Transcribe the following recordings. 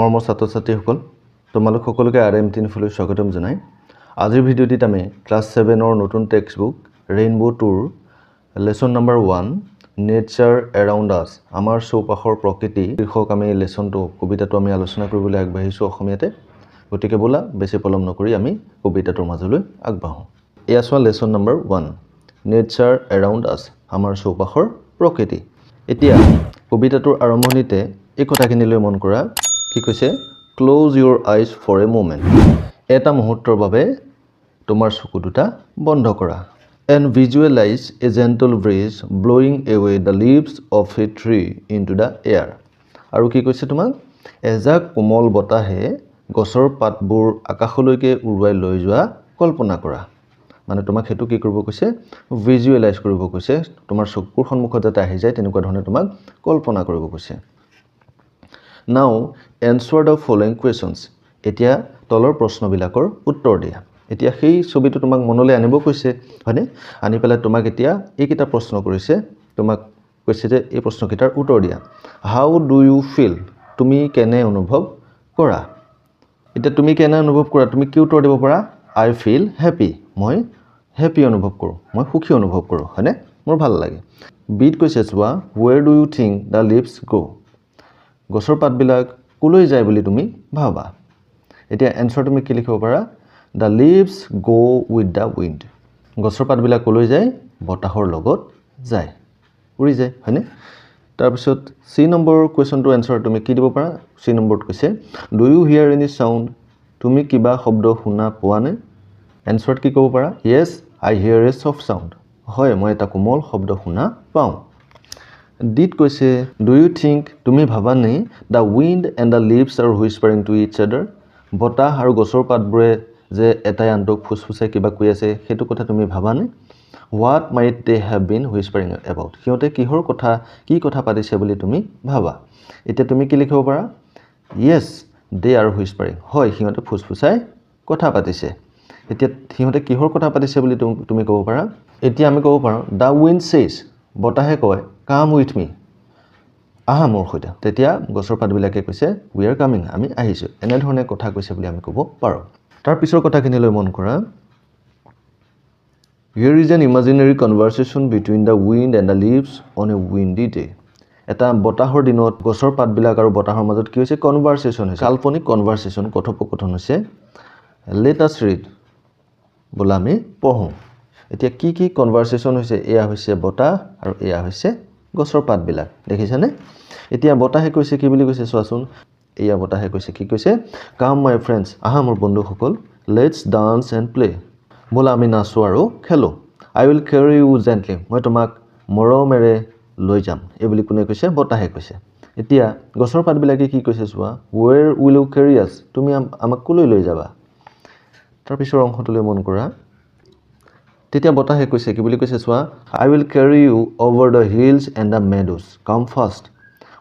মৰমৰ ছাত্ৰ-ছাত্ৰীসকল তোমালোক সকলোকে RM তিনিফুলৈ স্বাগতম জনাই আজিৰ ভিডিঅ'টিত আমি ক্লাছ 7ৰ নতুন টেক্সট বুক ৰেইনবো 2ৰ lesson number 1 nature around us আমাৰ চৌপাশৰ প্ৰকৃতি শীৰ্ষক আমি লেসনটো কবিতাটো আমি আলোচনা কৰিবলৈ আগবাঢ়িছো অসমীয়াতে গতিকে বলা বেছি পলম নকৰি আমি কবিতাটোৰ মাজলৈ আগবাঢ়ো এয়া চোৱা lesson number 1 nature around us আমাৰ চৌপাশৰ প্ৰকৃতি এতিয়া কবিতাটোৰ আৰম্ভণিতে এই কথাখিনিলৈ মন কৰা কি কৈছে close your eyes for a moment এটা মুহূৰ্তৰ বাবে তোমাৰ চকু দুটা বন্ধ কৰা and visualize a gentle breeze blowing away the leaves of a tree into the air আৰু কি কৈছে তোমাক এজাক কোমল বতাহে গছৰ পাতবোৰ আকাশলৈকে উৰুৱাই লৈ যোৱা কল্পনা কৰা মানে তোমাক হেতু কি কৰিব কৈছে ভিজুৱেলাইজ কৰিব কৈছে তোমাৰ চকুৰ সন্মুখত যাতে আহি যায় তেনেকুৱা ধৰণে তোমাক কল্পনা কৰিব কৈছে Now answer the following questions এতিয়া তলৰ প্ৰশ্নবিলাকৰ উত্তৰ দিয়া এতিয়া সেই ছবিটো তোমাক মনলৈ আনিব কৈছে হয়নে আনি পেলাই তোমাক এতিয়া এইকেইটা প্ৰশ্ন কৰিছে তোমাক কৈছে যে এই প্ৰশ্নকেইটাৰ উত্তৰ দিয়া হাউ ডু ইউ ফিল তুমি কেনে অনুভৱ কৰা এতিয়া তুমি কেনে অনুভৱ কৰা তুমি কি উত্তৰ দিব পাৰা আই ফিল হ্যাপি মই হ্যাপি অনুভৱ কৰোঁ মই সুখী অনুভৱ কৰোঁ হয়নে মোৰ ভাল লাগে বিট কৈছে চোৱা where do you think the leaves go গছৰ পাতবিলাক কলৈ যায় বুলি তুমি ভাবা এতিয়া এনসাৰ তুমি কি লিখিব পাৰা the leaves go with the wind গছৰ পাতবিলাক কলৈ যায় বতাহৰ লগত যায় উৰি যায় হয়নে তাৰ পিছত সি নম্বৰ কোৱেশ্চনটো এনসাৰ তুমি কি দিব পাৰা সি নম্বৰত কৈছে do you hear any sound তুমি কিবা শব্দ শুনা পোৱা নে এনসাৰত কি ক'ব পাৰা yes I hear a soft sound হয় মই এটা কোমল শব্দ শুনা পাওঁ ডিড কৈছে do you think তুমি ভাবা নে the wind and the leaves are whispering to each other বতাহ আৰু গছৰ পাতবোৰে যে এটাই আনটোক ফুসফুসাই কিবা কৈ আছে হেতু কথা তুমি ভাবা নে what might they have been whispering about হিয়তে কিহৰ কথা কি কথা পাতিছে বুলি তুমি ভাবা এতিয়া তুমি কি লিখিব পাৰা yes they are whispering হয় হিয়তে ফুসফুসাই কথা পাতিছে এতিয়া হিয়তে কিহৰ কথা পাতিছে বুলি তুমি ক'ব পাৰা এতিয়া আমি ক'ব পাৰো the wind says বতাহে কয় come with me আহা মোৰ সৈতে তেতিয়া গছৰ পাতবিলাকে কৈছে we are coming আমি আহিছো এনে ধৰণে কথা কৈছে বুলি আমি ক'ব পাৰো তাৰ পিছৰ কথাখিনিলৈ মন কৰা Here is an imaginary conversation between the wind and the leaves on a windy day এটা বতাহৰ দিনত গছৰ পাতবিলাক আৰু বতাহৰ মাজত কি হৈছে কনভাৰসেচন হৈছে কাল্পনিক কনভাৰসেচন কথোপকথন হৈছে let us read বলা আমি পঢ়ো এতিয়া কি কি কনভাৰসেচন হৈছে এয়া হৈছে বতাহ আৰু এয়া হৈছে গছৰ পাতবিলাক দেখিছানে এতিয়া বতাহে কৈছে কি বুলি কৈছে চোৱাচোন এয়া বতাহে কৈছে কি কৈছে কাম মাই ফ্ৰেন্ডছ আহা মোৰ বন্ধুসকল লেটস ডান্স এণ্ড প্লে বলা আমি নাচো আৰু খেলো আই উইল কেৰি ইউ জেন্টলি মই তোমাক মৰমেৰে লৈ যাম এই বুলি কোনে কৈছে বতাহে কৈছে এতিয়া গছৰ পাতবিলাকে কি কৈছে চোৱা where will you carry us তুমি আমাক কলৈ লৈ যাবা তাৰ পিছৰ অংশটোলৈ মন কৰা তেতিয়া বতাহে কৈছে কি বুলি কৈছে চোৱা I will carry you over the hills and the meadows come fast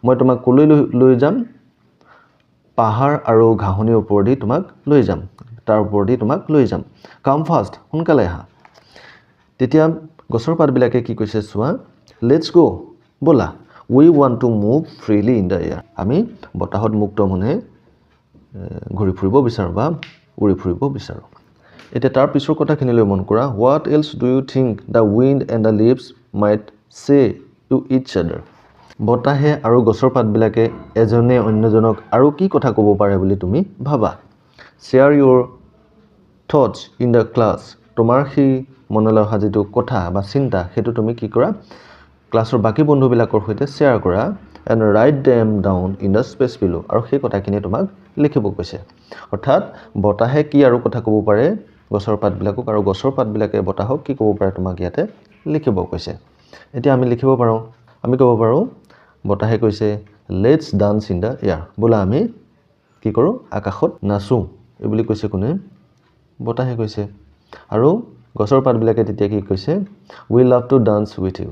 মই তোমাক কলৈ লৈ যাম পাহাৰ আৰু ঘাঁহনিৰ ওপৰেদি তোমাক লৈ যাম তাৰ ওপৰেদি তোমাক লৈ যাম come fast সোনকালে আহা তেতিয়া গছৰ পাতবিলাকে কি কৈছে চোৱা let's go বলা we want to move freely in the air আমি বতাহত মুক্ত মনে ঘূৰি ফুৰিব বিচাৰো বা উৰি ফুৰিব বিচাৰো এতিয়া তাৰ পিছৰ কথাখিনিলৈ মন কৰা what else do you think the wind and the leaves might say to each other বতাহে আৰু গছৰ পাতবিলাকে এজনে অন্যজনক আৰু কি কথা ক'ব পাৰে বুলি তুমি ভাবা share your thoughts in the class তোমাৰ সেই মনলৈ অহা যিটো কথা বা চিন্তা হেতু তুমি কি কৰা ক্লাছৰ বাকি বন্ধুবিলাকৰ সৈতে শ্বেয়াৰ কৰা and write them down in the space below আৰু সেই কথাখিনি তোমাক লিখিব কৈছে অৰ্থাৎ বতাহে কি আৰু কথা ক'ব পাৰে গছৰ পাতবিলাকক আৰু গছৰ পাতবিলাকে বতাহক কি ক'ব পাৰে তোমাক ইয়াতে লিখিব কৈছে এতিয়া আমি লিখিব পাৰো আমি ক'ব পাৰো বতাহে কৈছে let's dance in the air বলা আমি কি কৰো আকাশত নাচো এই বুলি কৈছে কোনে বতাহে কৈছে আৰু গছৰ পাতবিলাকে তেতিয়া কি কৈছে we love to dance with you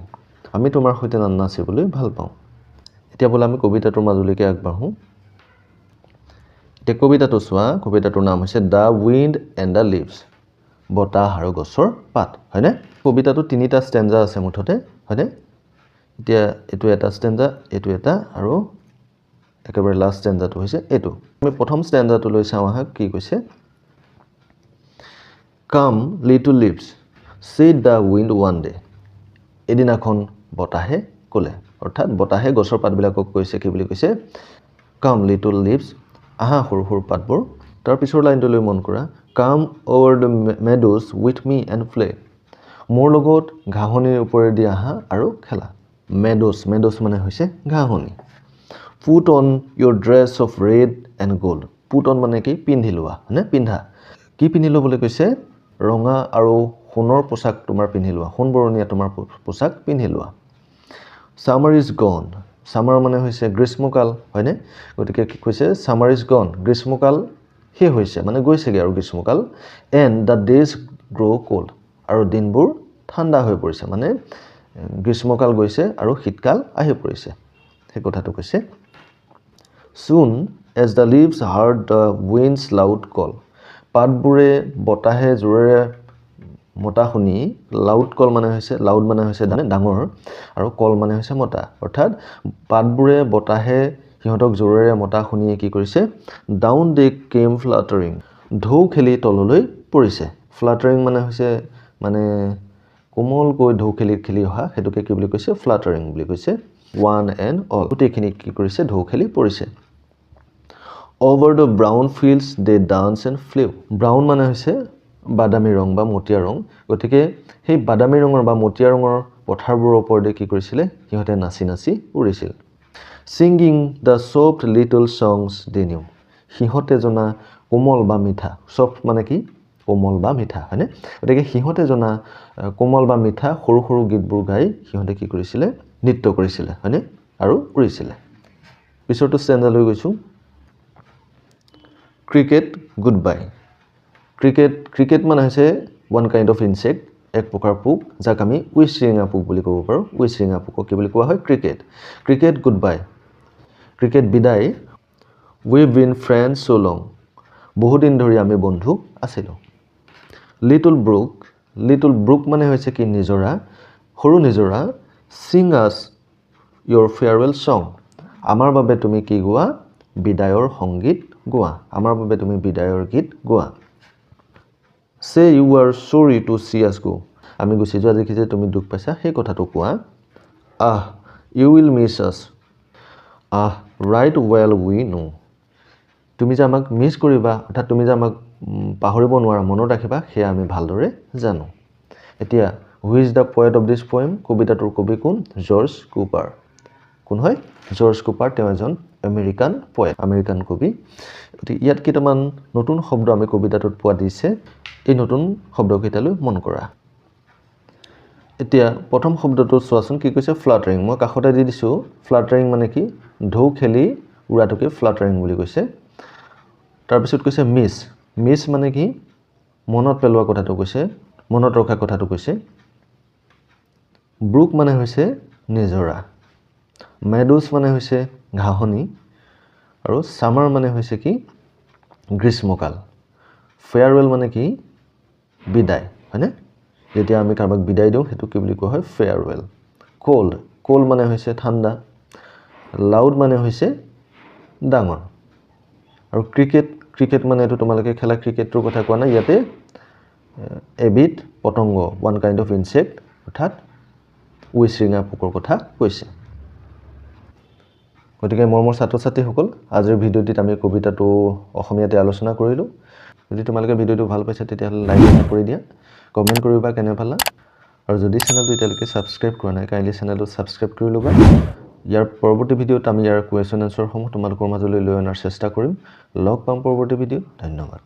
আমি তোমাৰ সৈতে নাচিবলৈ ভাল পাওঁ এতিয়া বলা আমি কবিতাটোৰ মাজলৈকে আগবাঢ়ো এতিয়া কবিতাটো চোৱা কবিতাটোৰ নাম হৈছে The Wind and the Leaves বতাহ আৰু গছৰ পাত হয়নে কবিতাটো তিনিটা ষ্টেঞ্জা আছে মুঠতে হয়নে এতিয়া এটো এটা ষ্টেঞ্জা এটো এটা আৰু একেবাৰে লাষ্ট ষ্টেঞ্জাটো হৈছে এইটো আমি প্ৰথম ষ্টেঞ্জাটো লৈ চাওঁ আহা কি কৈছে Come little leaves said the wind one day এদিনাখন বতাহে ক'লে অৰ্থাৎ বতাহে গছৰ পাতবিলাকক কৈছে কি বুলি কৈছে Come little leaves আহা সৰু সৰু পাতবোৰ তাৰ পিছৰ লাইনটো লৈ মন কৰা Come over the meadows with me and play মোৰ লগত ঘাঁহনিৰ ওপৰেদি আহা আৰু খেলা meadows মানে হৈছে ঘাঁহনি Put on your dress of red and gold Put on মানে কি পিন্ধি লোৱা মানে পিন্ধা কি পিন্ধি ল'বলৈ কৈছে ৰঙা আৰু সোণৰ পোছাক তোমাৰ পিন্ধি লোৱা সোণ বৰণীয়া তোমাৰ পোছাক পিন্ধি লোৱা Summer is gone Summer মানে হৈছে গ্ৰীষ্মকাল হয়নে গতিকে কি কৈছে Summer is gone গ্ৰীষ্মকাল শেষ হৈছে মানে গৈছেগে আৰু গ্ৰীষ্মকাল and the days grow cold আৰু দিনবোৰ ঠাণ্ডা হৈ পৰিছে মানে গ্ৰীষ্মকাল গৈছে আৰু শীতকাল আহি পৰিছে সেই কথাটো কৈছে Soon as the leaves heard the wind's loud call পাতবোৰে বতাহে জোৰেৰে মতা শুনি লাউড কল মানে হৈছে লাউড মানে হৈছে ডাঙৰ আৰু কল মানে হৈছে মতা অৰ্থাৎ পাতবোৰে বতাহে সিহঁতক জোৰেৰে মতা শুনি কি কৰিছে ডাউন দে কেম ফ্লাটাৰিং ঢৌ খেলি তললৈ পৰিছে ফ্লাটাৰিং মানে হৈছে মানে কোমলকৈ ঢৌ খেলি অহা হেতুকে কি বুলি কৈছে ফ্লাটাৰিং বুলি কৈছে ওৱান এণ্ড অল গোটেইখিনি কি কৰিছে ঢৌ খেলি পৰিছে Over the brown fields they dance and flew brown মানে হৈছে বাদামী ৰং বা মটিয়া ৰং গতিকে সেই বাদামী ৰঙৰ বা মটিয়া ৰঙৰ পথাৰবোৰৰ ওপৰতে কি কৰিছিলে সিহঁতে নাচি নাচি উৰিছিল Singing the soft little songs they knew সিহঁতে জনা কোমল বা মিঠা soft মানে কি কোমল বা মিঠা হয়নে গতিকে সিহঁতে জনা কোমল বা মিঠা সৰু সৰু গীতবোৰ গাই সিহঁতে কি কৰিছিলে নৃত্য কৰিছিলে হয়নে আৰু উৰিছিলে পিছৰটো ষ্টেঞ্জা লৈ গৈছো Cricket goodbye Cricket মানে হৈছে one kind of insect এক প্ৰকাৰ পোক যাক আমি উইচিৰিঙা পোক বুলি ক'ব পাৰোঁ উইচিৰিঙা পোকক কি বুলি কোৱা হয় Cricket goodbye Cricket বিদায় We've been friends so long বহুদিন ধৰি আমি বন্ধু আছিলোঁ Little brook মানে হৈছে কি নিজৰা সৰু নিজৰা Sing us your farewell song আমাৰ বাবে তুমি কি গোৱা বিদায়ৰ সংগীত গোৱা আমাৰ বাবে তুমি বিদায়ৰ গীত গোৱা Say you are sorry to see us go আমি গুচি যোৱা দেখি যে তুমি দুখ পাইছা সেই কথাটো কোৱা You will miss us right well we know তুমি যে আমাক মিছ কৰিবা অৰ্থাৎ তুমি যে আমাক পাহৰিব নোৱাৰা মনত ৰাখিবা সেয়া আমি ভালদৰে জানো এতিয়া who is the poet of this poem কবিতাটোৰ কবি কোন জৰ্জ কুপাৰ কোন হয় জৰ্জ কুপাৰ তেওঁ এজন আমেৰিকান পোয়েট আমেৰিকান কবি ইয়াত কেইটামান নতুন শব্দ আমি কবিতাটোত পোৱা দিছে এই নতুন শব্দকেইটালৈ মন কৰা এতিয়া প্ৰথম শব্দটো চোৱাচোন কি কৈছে ফ্লাটাৰিং মই কাষতে দি দিছো ফ্লাটাৰিং মানে কি ঢৌ খেলি উৰাটোকে ফ্লাটাৰিং বুলি কৈছে তাৰ পিছত কৈছে মিছ মানে কি মনত পেলোৱা কথাটো কৈছে মনত ৰখা কথাটো কৈছে ব্ৰুক মানে হৈছে নিজৰা মেডোজ মানে হৈছে ঘাঁহনি আৰু সামাৰ মানে হৈছে কি গ্ৰীষ্মকাল ফেয়াৰৱেল মানে কি বিদায় হয়নে যেতিয়া আমি কাৰোবাক বিদায় দিওঁ সেইটো কি বুলি কোৱা হয় ফেয়াৰৱেল কোল্ড মানে হৈছে ঠাণ্ডা লাউড মানে হৈছে ডাঙৰ আৰু ক্ৰিকেট মানে এইটো তোমালোকে খেলা ক্ৰিকেটৰ কথা কোৱা নাই ইয়াতে এবিট পতংগ ওৱান কাইণ্ড অফ ইনসেক্ট অৰ্থাৎ উইচিৰিঙা পোকৰ কথা কৈছে গতিকে মৰমৰ ছাত্ৰ-ছাত্ৰীসকল আজিৰ ভিডিঅ'টিত আমি কবিতাটো অসমীয়াতে আলোচনা কৰিলোঁ যদি তোমালোকে ভিডিঅ'টো ভাল পাইছা তেতিয়াহ'লে লাইক কৰি দিয়া কমেণ্ট কৰিবা কেনে পালা আৰু যদি চেনেলটো এতিয়ালৈকে ছাবস্ক্ৰাইব কৰা নাই কাইণ্ডলি চেনেলটো ছাবস্ক্ৰাইব কৰি ল'বা ইয়াৰ পৰৱৰ্তী ভিডিঅ'ত আমি ইয়াৰ কুৱেশ্যন এনচাৰসমূহ তোমালোকৰ মাজলৈ লৈ অনাৰ চেষ্টা কৰিম লগ পাম পৰৱৰ্তী ভিডিঅ'ত ধন্যবাদ